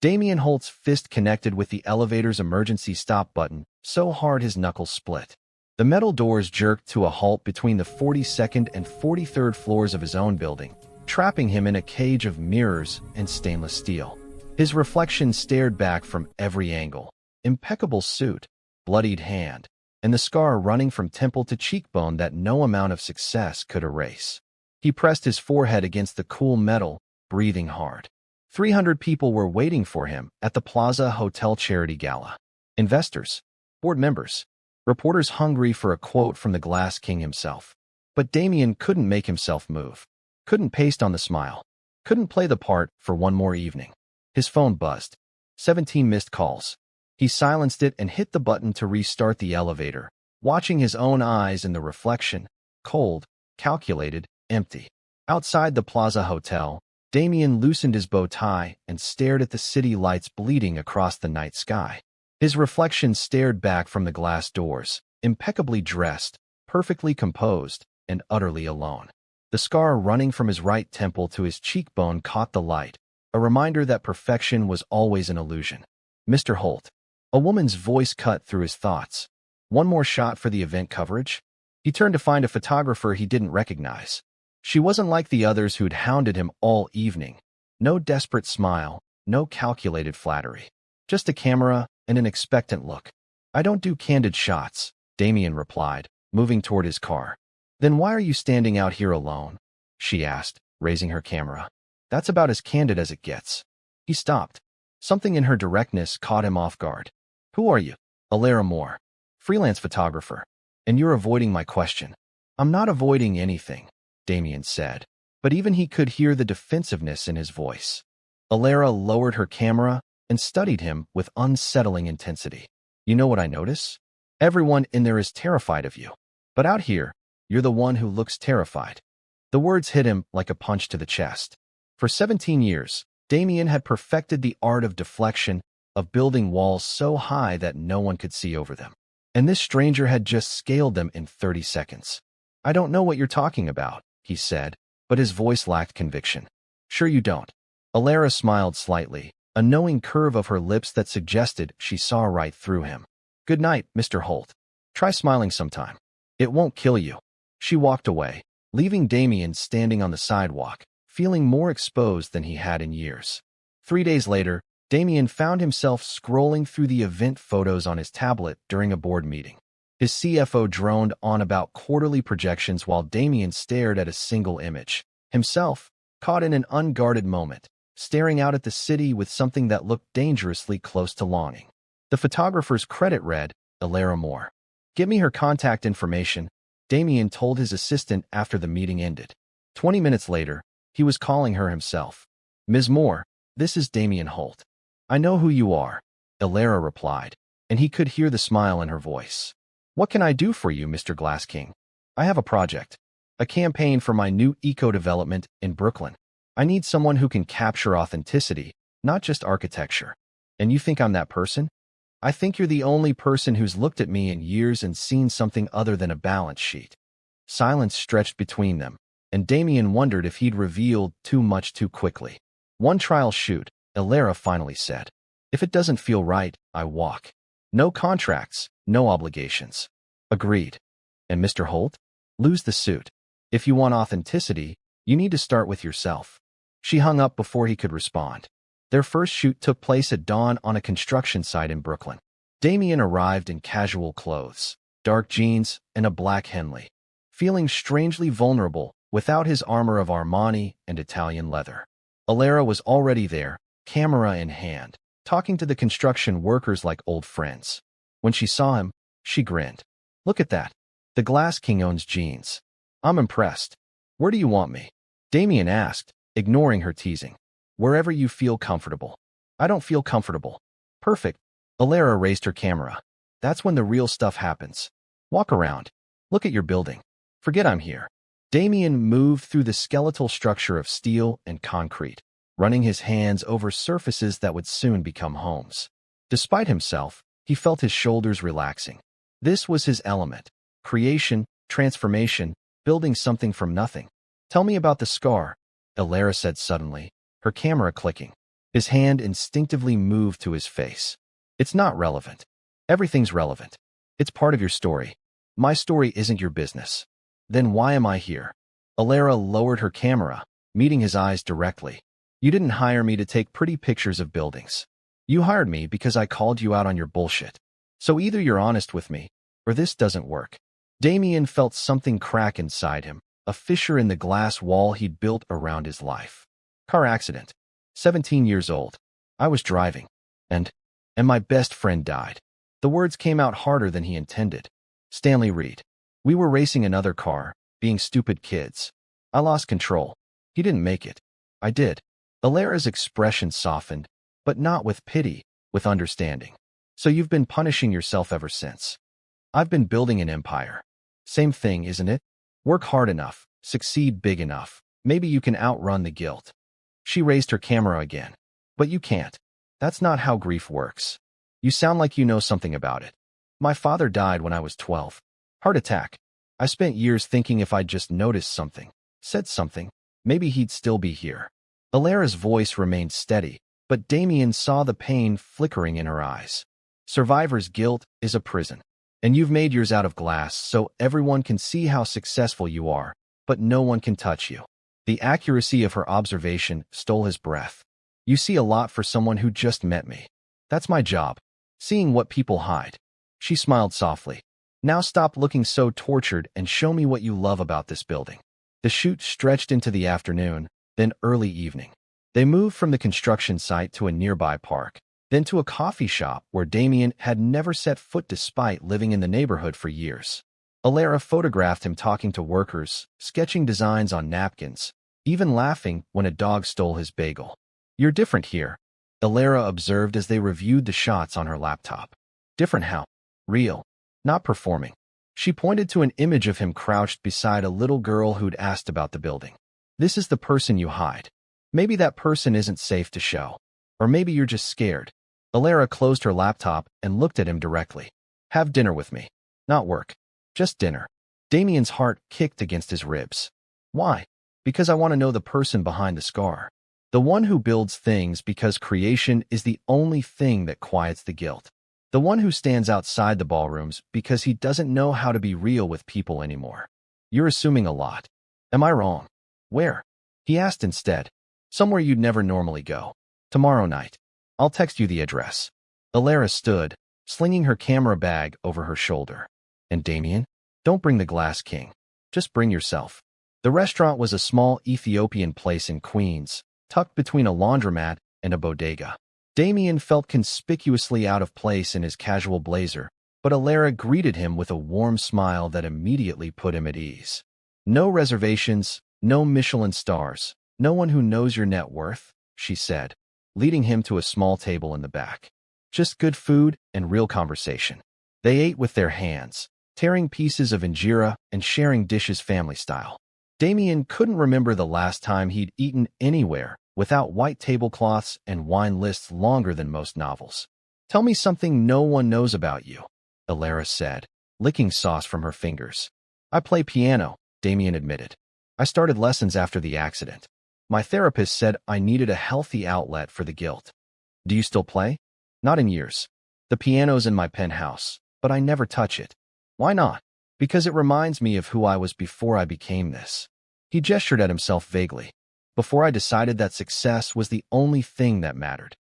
Damian Holt's fist connected with the elevator's emergency stop button so hard his knuckles split. The metal doors jerked to a halt between the 42nd and 43rd floors of his own building, trapping him in a cage of mirrors and stainless steel. His reflection stared back from every angle. Impeccable suit, bloodied hand, and the scar running from temple to cheekbone that no amount of success could erase. He pressed his forehead against the cool metal, breathing hard. 300 people were waiting for him at the Plaza Hotel charity gala. Investors, board members, reporters hungry for a quote from the Glass King himself. But Damian couldn't make himself move, couldn't paste on the smile, couldn't play the part for one more evening. His phone buzzed. 17 missed calls. He silenced it and hit the button to restart the elevator, watching his own eyes in the reflection, cold, calculated, empty. Outside the Plaza Hotel, Damian loosened his bow tie and stared at the city lights bleeding across the night sky. His reflection stared back from the glass doors, impeccably dressed, perfectly composed, and utterly alone. The scar running from his right temple to his cheekbone caught the light, a reminder that perfection was always an illusion. Mr. Holt. A woman's voice cut through his thoughts. One more shot for the event coverage? He turned to find a photographer he didn't recognize. She wasn't like the others who'd hounded him all evening. No desperate smile, no calculated flattery. Just a camera and an expectant look. I don't do candid shots, Damian replied, moving toward his car. Then why are you standing out here alone? She asked, raising her camera. That's about as candid as it gets. He stopped. Something in her directness caught him off guard. Who are you? Elara Moore. Freelance photographer. And you're avoiding my question. I'm not avoiding anything, Damian said, but even he could hear the defensiveness in his voice. Elara lowered her camera and studied him with unsettling intensity. You know what I notice? Everyone in there is terrified of you. But out here, you're the one who looks terrified. The words hit him like a punch to the chest. For 17 years, Damian had perfected the art of deflection, of building walls so high that no one could see over them. And this stranger had just scaled them in 30 seconds. I don't know what you're talking about, he said, but his voice lacked conviction. Sure you don't. Elara smiled slightly, a knowing curve of her lips that suggested she saw right through him. Good night, Mr. Holt. Try smiling sometime. It won't kill you. She walked away, leaving Damian standing on the sidewalk, feeling more exposed than he had in years. 3 days later, Damian found himself scrolling through the event photos on his tablet during a board meeting. His CFO droned on about quarterly projections while Damian stared at a single image. Himself, caught in an unguarded moment, staring out at the city with something that looked dangerously close to longing. The photographer's credit read, Elara Moore. Give me her contact information, Damian told his assistant after the meeting ended. 20 minutes later, he was calling her himself. Ms. Moore, this is Damian Holt. I know who you are, Elara replied, and he could hear the smile in her voice. What can I do for you, Mr. Glass King? I have a project. A campaign for my new eco-development in Brooklyn. I need someone who can capture authenticity, not just architecture. And you think I'm that person? I think you're the only person who's looked at me in years and seen something other than a balance sheet. Silence stretched between them, and Damian wondered if he'd revealed too much too quickly. One trial shoot, Elara finally said. If it doesn't feel right, I walk. No contracts, no obligations. Agreed. And Mr. Holt? Lose the suit. If you want authenticity, you need to start with yourself. She hung up before he could respond. Their first shoot took place at dawn on a construction site in Brooklyn. Damian arrived in casual clothes, dark jeans, and a black Henley, feeling strangely vulnerable without his armor of Armani and Italian leather. Elara was already there, camera in hand, talking to the construction workers like old friends. When she saw him, she grinned. Look at that. The Glass King owns jeans. I'm impressed. Where do you want me? Damian asked, ignoring her teasing. Wherever you feel comfortable. I don't feel comfortable. Perfect. Elara raised her camera. That's when the real stuff happens. Walk around. Look at your building. Forget I'm here. Damian moved through the skeletal structure of steel and concrete, running his hands over surfaces that would soon become homes. Despite himself, he felt his shoulders relaxing. This was his element. Creation, transformation, building something from nothing. Tell me about the scar, Elara said suddenly, her camera clicking. His hand instinctively moved to his face. It's not relevant. Everything's relevant. It's part of your story. My story isn't your business. Then why am I here? Elara lowered her camera, meeting his eyes directly. You didn't hire me to take pretty pictures of buildings. You hired me because I called you out on your bullshit. So either you're honest with me, or this doesn't work. Damian felt something crack inside him, a fissure in the glass wall he'd built around his life. Car accident. 17 years old. I was driving. And my best friend died. The words came out harder than he intended. Stanley Reed. We were racing another car, being stupid kids. I lost control. He didn't make it. I did. Elara's expression softened, but not with pity, with understanding. So you've been punishing yourself ever since. I've been building an empire. Same thing, isn't it? Work hard enough, succeed big enough. Maybe you can outrun the guilt. She raised her camera again. But you can't. That's not how grief works. You sound like you know something about it. My father died when I was 12. Heart attack. I spent years thinking if I'd just noticed something, said something, maybe he'd still be here. Elara's voice remained steady, but Damian saw the pain flickering in her eyes. Survivor's guilt is a prison. And you've made yours out of glass so everyone can see how successful you are, but no one can touch you. The accuracy of her observation stole his breath. You see a lot for someone who just met me. That's my job. Seeing what people hide. She smiled softly. Now stop looking so tortured and show me what you love about this building. The shoot stretched into the afternoon, then early evening. They moved from the construction site to a nearby park, then to a coffee shop where Damian had never set foot despite living in the neighborhood for years. Elara photographed him talking to workers, sketching designs on napkins, even laughing when a dog stole his bagel. You're different here, Elara observed as they reviewed the shots on her laptop. Different how? Real. Not performing. She pointed to an image of him crouched beside a little girl who'd asked about the building. This is the person you hide. Maybe that person isn't safe to show. Or maybe you're just scared. Elara closed her laptop and looked at him directly. Have dinner with me. Not work. Just dinner. Damian's heart kicked against his ribs. Why? Because I want to know the person behind the scar. The one who builds things because creation is the only thing that quiets the guilt. The one who stands outside the ballrooms because he doesn't know how to be real with people anymore. You're assuming a lot. Am I wrong? Where? He asked instead. Somewhere you'd never normally go. Tomorrow night. I'll text you the address. Elara stood, slinging her camera bag over her shoulder. And Damian? Don't bring the Glass King. Just bring yourself. The restaurant was a small Ethiopian place in Queens, tucked between a laundromat and a bodega. Damian felt conspicuously out of place in his casual blazer, but Elara greeted him with a warm smile that immediately put him at ease. No reservations, no Michelin stars, no one who knows your net worth, she said, leading him to a small table in the back. Just good food and real conversation. They ate with their hands, tearing pieces of injera and sharing dishes family style. Damian couldn't remember the last time he'd eaten anywhere without white tablecloths and wine lists longer than most novels. Tell me something no one knows about you, Elara said, licking sauce from her fingers. I play piano, Damian admitted. I started lessons after the accident. My therapist said I needed a healthy outlet for the guilt. Do you still play? Not in years. The piano's in my penthouse, but I never touch it. Why not? Because it reminds me of who I was before I became this. He gestured at himself vaguely. Before I decided that success was the only thing that mattered.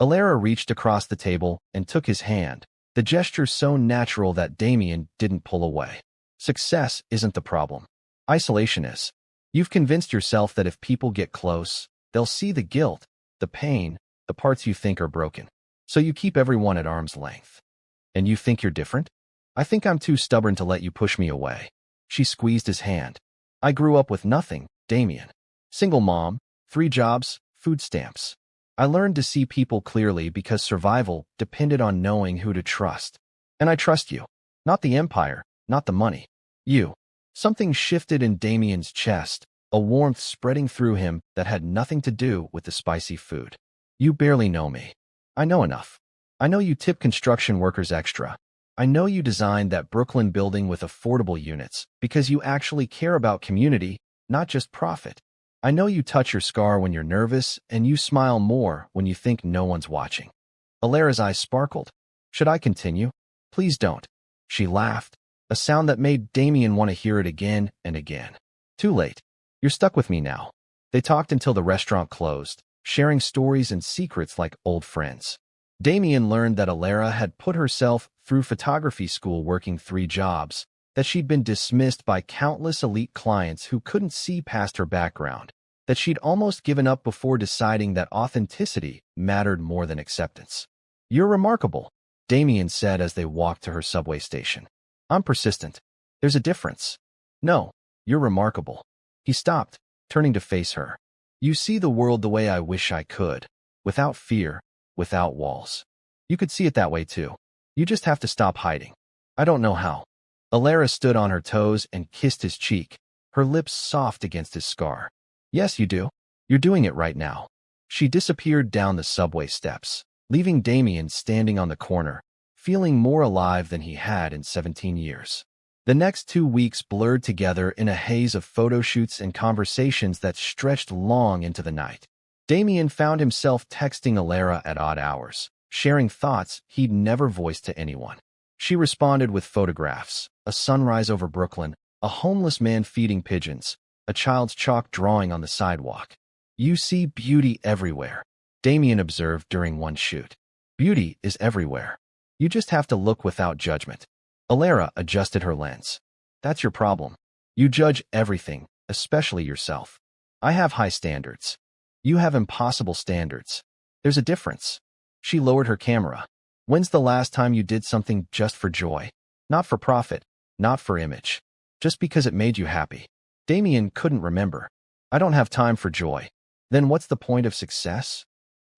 Elara reached across the table and took his hand, the gesture so natural that Damian didn't pull away. Success isn't the problem. Isolation is. You've convinced yourself that if people get close, they'll see the guilt, the pain, the parts you think are broken. So you keep everyone at arm's length. And you think you're different? I think I'm too stubborn to let you push me away. She squeezed his hand. I grew up with nothing, Damian. Single mom, 3 jobs, food stamps. I learned to see people clearly because survival depended on knowing who to trust. And I trust you. Not the empire, not the money. You. Something shifted in Damian's chest, a warmth spreading through him that had nothing to do with the spicy food. You barely know me. I know enough. I know you tip construction workers extra. I know you designed that Brooklyn building with affordable units because you actually care about community, not just profit. I know you touch your scar when you're nervous, and you smile more when you think no one's watching. Elara's eyes sparkled. Should I continue? Please don't. She laughed, a sound that made Damian want to hear it again and again. Too late. You're stuck with me now. They talked until the restaurant closed, sharing stories and secrets like old friends. Damian learned that Elara had put herself through photography school working 3 jobs, that she'd been dismissed by countless elite clients who couldn't see past her background, that she'd almost given up before deciding that authenticity mattered more than acceptance. You're remarkable, Damian said as they walked to her subway station. I'm persistent. There's a difference. No, you're remarkable. He stopped, turning to face her. You see the world the way I wish I could, without fear, without walls. You could see it that way too. You just have to stop hiding. I don't know how. Elara stood on her toes and kissed his cheek, her lips soft against his scar. Yes, you do. You're doing it right now. She disappeared down the subway steps, leaving Damian standing on the corner, feeling more alive than he had in 17 years. The next 2 weeks blurred together in a haze of photo shoots and conversations that stretched long into the night. Damian found himself texting Elara at odd hours, sharing thoughts he'd never voiced to anyone. She responded with photographs, a sunrise over Brooklyn, a homeless man feeding pigeons, a child's chalk drawing on the sidewalk. You see beauty everywhere, Damian observed during one shoot. Beauty is everywhere. You just have to look without judgment. Elara adjusted her lens. That's your problem. You judge everything, especially yourself. I have high standards. You have impossible standards. There's a difference. She lowered her camera. When's the last time you did something just for joy? Not for profit, not for image. Just because it made you happy. Damian couldn't remember. I don't have time for joy. Then what's the point of success?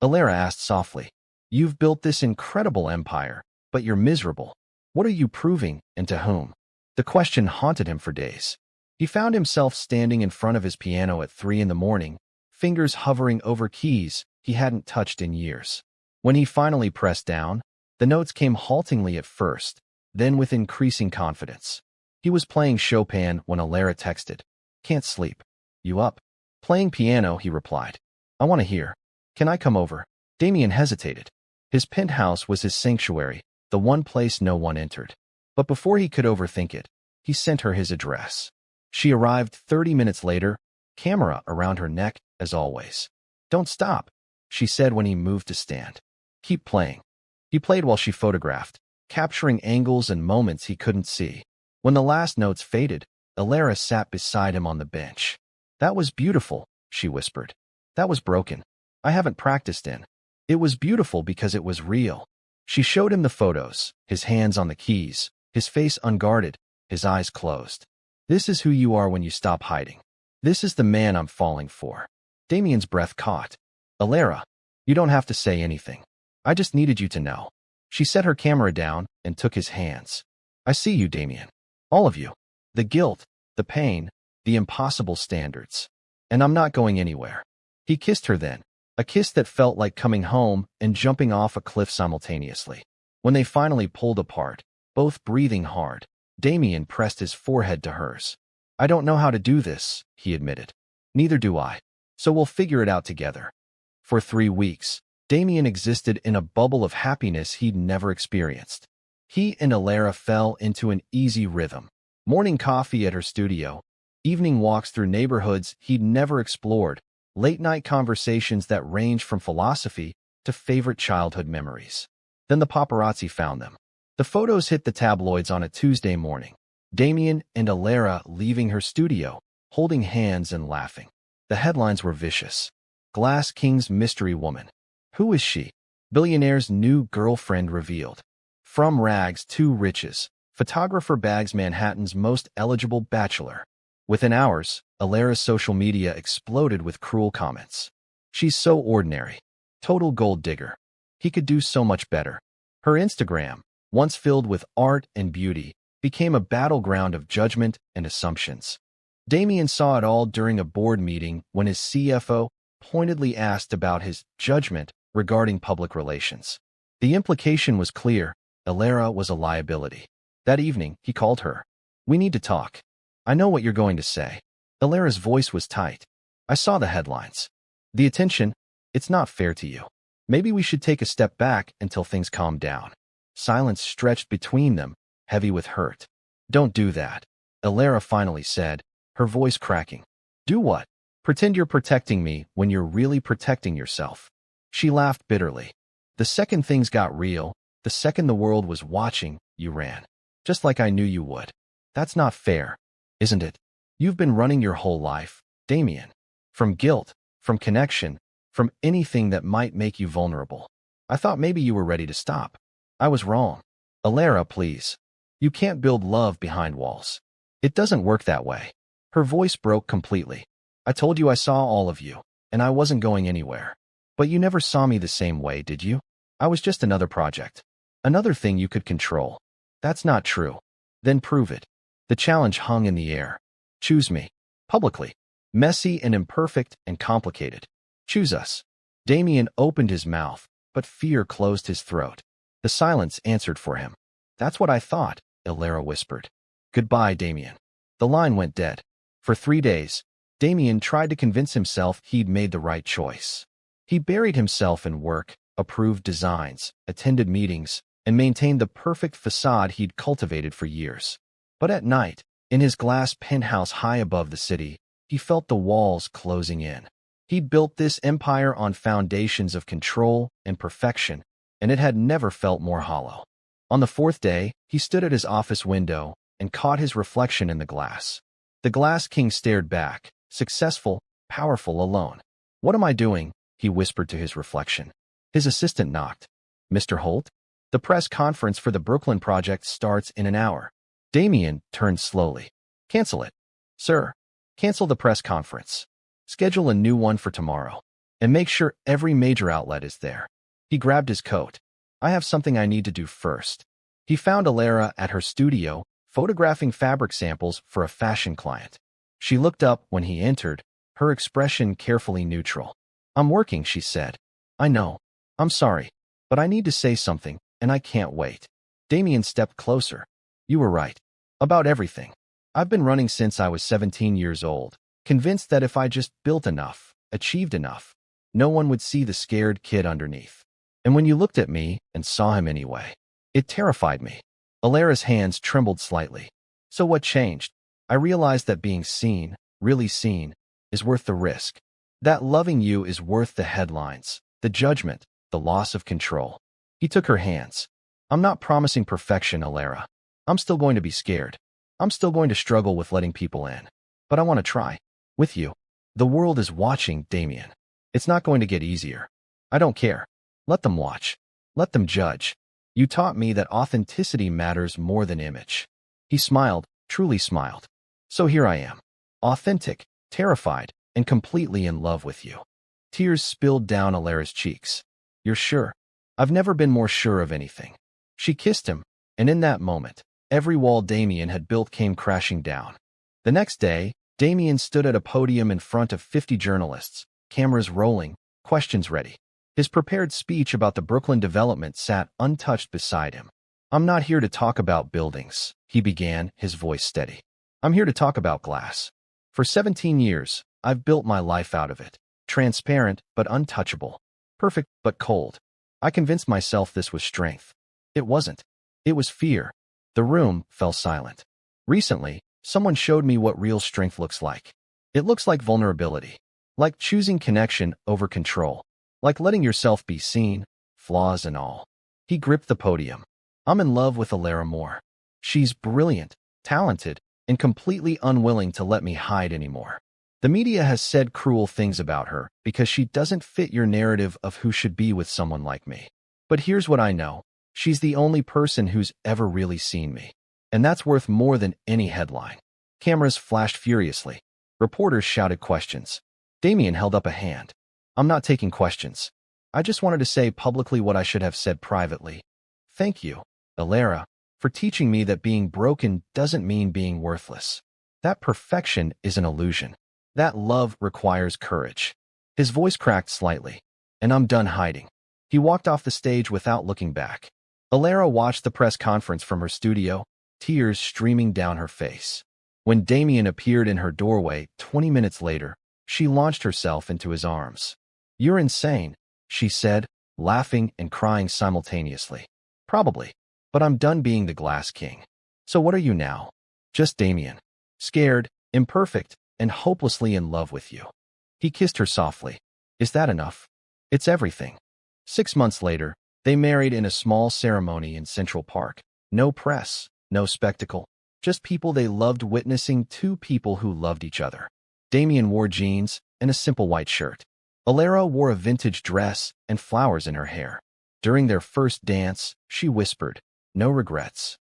Elara asked softly. You've built this incredible empire, but you're miserable. What are you proving, and to whom? The question haunted him for days. He found himself standing in front of his piano at 3 in the morning, fingers hovering over keys he hadn't touched in years. When he finally pressed down, the notes came haltingly at first, then with increasing confidence. He was playing Chopin when Elara texted. Can't sleep. You up? Playing piano, he replied. I want to hear. Can I come over? Damian hesitated. His penthouse was his sanctuary, the one place no one entered. But before he could overthink it, he sent her his address. She arrived 30 minutes later, camera around her neck, as always. Don't stop, she said when he moved to stand. Keep playing. He played while she photographed, capturing angles and moments he couldn't see. When the last notes faded, Elara sat beside him on the bench. That was beautiful, she whispered. That was broken. I haven't practiced in. It was beautiful because it was real. She showed him the photos, his hands on the keys, his face unguarded, his eyes closed. This is who you are when you stop hiding. This is the man I'm falling for. Damian's breath caught. Elara, you don't have to say anything. I just needed you to know. She set her camera down and took his hands. I see you, Damian. All of you. The guilt, the pain, the impossible standards. And I'm not going anywhere. He kissed her then, a kiss that felt like coming home and jumping off a cliff simultaneously. When they finally pulled apart, both breathing hard, Damian pressed his forehead to hers. I don't know how to do this, he admitted. Neither do I. So we'll figure it out together. For 3 weeks, Damian existed in a bubble of happiness he'd never experienced. He and Elara fell into an easy rhythm. Morning coffee at her studio, evening walks through neighborhoods he'd never explored, late-night conversations that ranged from philosophy to favorite childhood memories. Then the paparazzi found them. The photos hit the tabloids on a Tuesday morning. Damian and Elara leaving her studio, holding hands and laughing. The headlines were vicious. Glass King's mystery woman. Who is she? Billionaire's new girlfriend revealed. From rags to riches, photographer bags Manhattan's most eligible bachelor. Within hours, Elara's social media exploded with cruel comments. She's so ordinary. Total gold digger. He could do so much better. Her Instagram, once filled with art and beauty, became a battleground of judgment and assumptions. Damian saw it all during a board meeting when his CFO pointedly asked about his judgment regarding public relations. The implication was clear. Elara was a liability. That evening, he called her. We need to talk. I know what you're going to say. Elara's voice was tight. I saw the headlines. The attention, it's not fair to you. Maybe we should take a step back until things calm down. Silence stretched between them, heavy with hurt. Don't do that, Elara finally said, her voice cracking. Do what? Pretend you're protecting me when you're really protecting yourself. She laughed bitterly. The second things got real, the second the world was watching, you ran. Just like I knew you would. That's not fair, isn't it? You've been running your whole life, Damian. From guilt, from connection, from anything that might make you vulnerable. I thought maybe you were ready to stop. I was wrong. Elara, please. You can't build love behind walls. It doesn't work that way. Her voice broke completely. I told you I saw all of you, and I wasn't going anywhere. But you never saw me the same way, did you? I was just another project. Another thing you could control. That's not true. Then prove it. The challenge hung in the air. Choose me. Publicly. Messy and imperfect and complicated. Choose us. Damian opened his mouth, but fear closed his throat. The silence answered for him. That's what I thought, Elara whispered. Goodbye, Damian. The line went dead. For 3 days, Damian tried to convince himself he'd made the right choice. He buried himself in work, approved designs, attended meetings, and maintained the perfect facade he'd cultivated for years. But at night, in his glass penthouse high above the city, he felt the walls closing in. He'd built this empire on foundations of control and perfection, and it had never felt more hollow. On the 4th day, he stood at his office window and caught his reflection in the glass. The Glass King stared back, successful, powerful, alone. What am I doing? He whispered to his reflection. His assistant knocked. Mr. Holt? The press conference for the Brooklyn project starts in an hour. Damian turned slowly. Cancel it. Sir, cancel the press conference. Schedule a new one for tomorrow. And make sure every major outlet is there. He grabbed his coat. I have something I need to do first. He found Elara at her studio, photographing fabric samples for a fashion client. She looked up when he entered, her expression carefully neutral. I'm working, she said. I know. I'm sorry. But I need to say something, and I can't wait. Damian stepped closer. You were right. About everything. I've been running since I was 17 years old, convinced that if I just built enough, achieved enough, no one would see the scared kid underneath. And when you looked at me and saw him anyway, it terrified me. Elara's hands trembled slightly. So what changed? I realized that being seen, really seen, is worth the risk. That loving you is worth the headlines, the judgment, the loss of control. He took her hands. I'm not promising perfection, Elara. I'm still going to be scared. I'm still going to struggle with letting people in. But I want to try. With you. The world is watching, Damian. It's not going to get easier. I don't care. Let them watch. Let them judge. You taught me that authenticity matters more than image. He smiled, truly smiled. So here I am. Authentic, terrified, and completely in love with you. Tears spilled down Elara's cheeks. You're sure? I've never been more sure of anything. She kissed him, and in that moment, every wall Damian had built came crashing down. The next day, Damian stood at a podium in front of 50 journalists, cameras rolling, questions ready. His prepared speech about the Brooklyn development sat untouched beside him. I'm not here to talk about buildings, he began, his voice steady. I'm here to talk about glass. For 17 years, I've built my life out of it. Transparent, but untouchable. Perfect, but cold. I convinced myself this was strength. It wasn't. It was fear. The room fell silent. Recently, someone showed me what real strength looks like. It looks like vulnerability. Like choosing connection over control. Like letting yourself be seen, flaws and all. He gripped the podium. I'm in love with Elara Moore. She's brilliant, talented, and completely unwilling to let me hide anymore. The media has said cruel things about her because she doesn't fit your narrative of who should be with someone like me. But here's what I know. She's the only person who's ever really seen me. And that's worth more than any headline. Cameras flashed furiously. Reporters shouted questions. Damian held up a hand. I'm not taking questions. I just wanted to say publicly what I should have said privately. Thank you, Elara, for teaching me that being broken doesn't mean being worthless. That perfection is an illusion. That love requires courage. His voice cracked slightly. And I'm done hiding. He walked off the stage without looking back. Elara watched the press conference from her studio, tears streaming down her face. When Damian appeared in her doorway 20 minutes later, She launched herself into his arms. "You're insane," she said, laughing and crying simultaneously. "Probably. But I'm done being the Glass King. So what are you now?" "Just Damian. Scared, imperfect, and hopelessly in love with you." He kissed her softly. "Is that enough?" "It's everything." 6 months later, they married in a small ceremony in Central Park. No press, no spectacle, just people they loved witnessing two people who loved each other. Damian wore jeans and a simple white shirt. Elara wore a vintage dress and flowers in her hair. During their first dance, she whispered, "No regrets."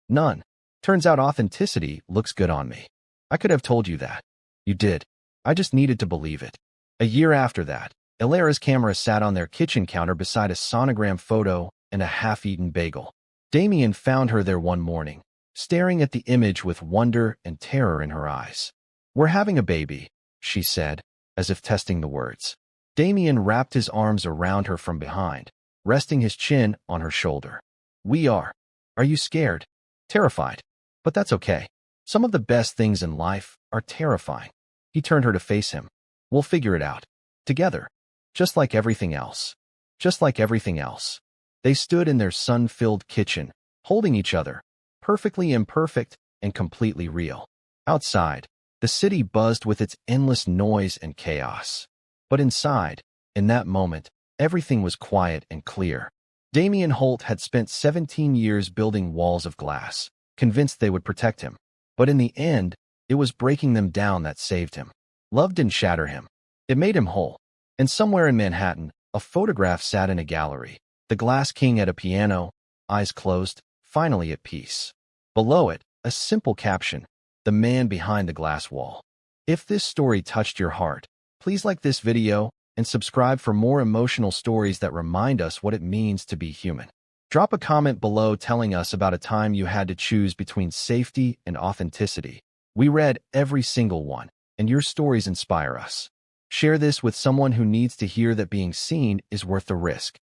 "None. Turns out authenticity looks good on me." "I could have told you that." "You did. I just needed to believe it." A year after that, Elara's camera sat on their kitchen counter beside a sonogram photo and a half-eaten bagel. Damian found her there one morning, staring at the image with wonder and terror in her eyes. "We're having a baby," she said, as if testing the words. Damian wrapped his arms around her from behind, resting his chin on her shoulder. "We are. Are you scared?" "Terrified. But that's okay. Some of the best things in life are terrifying." He turned her to face him. "We'll figure it out. Together. Just like everything else." Just like everything else. They stood in their sun-filled kitchen, holding each other, perfectly imperfect and completely real. Outside, the city buzzed with its endless noise and chaos. But inside, in that moment, everything was quiet and clear. Damian Holt had spent 17 years building walls of glass, convinced they would protect him. But in the end, it was breaking them down that saved him. Love didn't shatter him. It made him whole. And somewhere in Manhattan, a photograph sat in a gallery. The Glass King at a piano, eyes closed, finally at peace. Below it, a simple caption, "The man behind the glass wall." If this story touched your heart, please like this video and subscribe for more emotional stories that remind us what it means to be human. Drop a comment below telling us about a time you had to choose between safety and authenticity. We read every single one, and your stories inspire us. Share this with someone who needs to hear that being seen is worth the risk.